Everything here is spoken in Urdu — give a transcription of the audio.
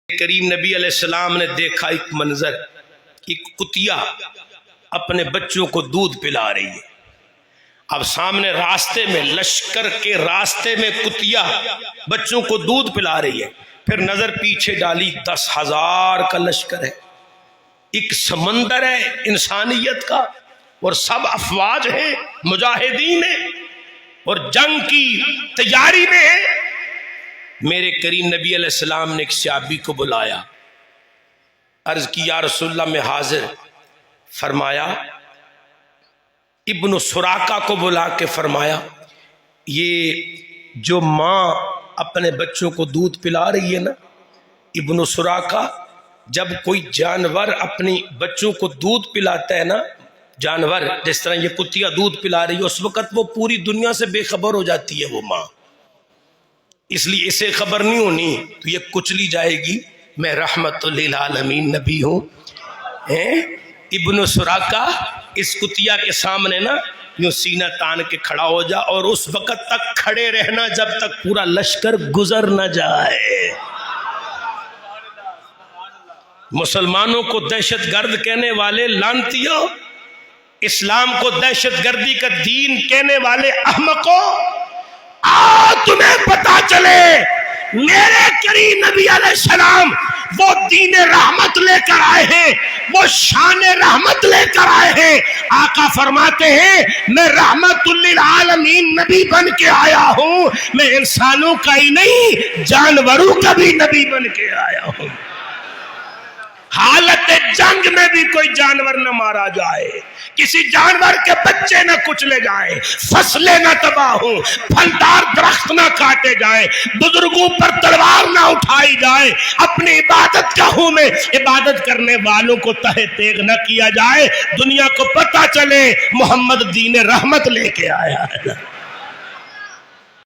کریم نبی علیہ السلام نے دیکھا ایک منظر، ایک کتیا اپنے بچوں کو دودھ پلا رہی ہے۔ اب سامنے راستے میں، لشکر کے راستے میں کتیا بچوں کو دودھ پلا رہی ہے۔ پھر نظر پیچھے ڈالی، 10,000 کا لشکر ہے، ایک سمندر ہے انسانیت کا، اور سب افواج ہیں، مجاہدین ہیں، اور جنگ کی تیاری میں ہیں۔ میرے کریم نبی علیہ السلام نے ایک صحابی کو بلایا، عرض کی یا رسول اللہ میں حاضر۔ فرمایا، ابن سراقہ کو بلا کے فرمایا، یہ جو ماں اپنے بچوں کو دودھ پلا رہی ہے نا، ابن سراقہ، جب کوئی جانور اپنی بچوں کو دودھ پلاتا ہے نا، جانور جس طرح یہ کتیا دودھ پلا رہی ہے، اس وقت وہ پوری دنیا سے بے خبر ہو جاتی ہے وہ ماں، اس لیے اسے خبر نہیں ہونی تو یہ کچلی جائے گی، میں رحمت للعالمین نبی ہوں۔ ابن سراقہ اس کتیا کے سامنے نا یوں سینہ تان کے کھڑا ہو جا، اور اس وقت تک کھڑے رہنا جب تک پورا لشکر گزر نہ جائے۔ مسلمانوں کو دہشت گرد کہنے والے لعنتیوں، اسلام کو دہشت گردی کا دین کہنے والے احمقوں، تمہیں پتا چلے میرے کریم نبی علیہ السلام وہ دین رحمت لے کر آئے ہیں، وہ شان رحمت لے کر آئے ہیں۔ آقا فرماتے ہیں میں رحمت للعالمین نبی بن کے آیا ہوں، میں انسانوں کا ہی نہیں جانوروں کا بھی نبی بن کے آیا ہوں۔ حالت جنگ میں بھی کوئی جانور نہ مارا جائے، کسی جانور کے بچے نہ کچلے جائیں، فصلیں نہ تباہ ہوں، پھلدار درخت نہ کاٹے جائیں، بزرگوں پر تلوار نہ اٹھائی جائے، اپنی عبادت گاہوں میں عبادت کرنے والوں کو تہہ تیغ نہ کیا جائے، دنیا کو پتہ چلے محمد دین رحمت لے کے آیا ہے۔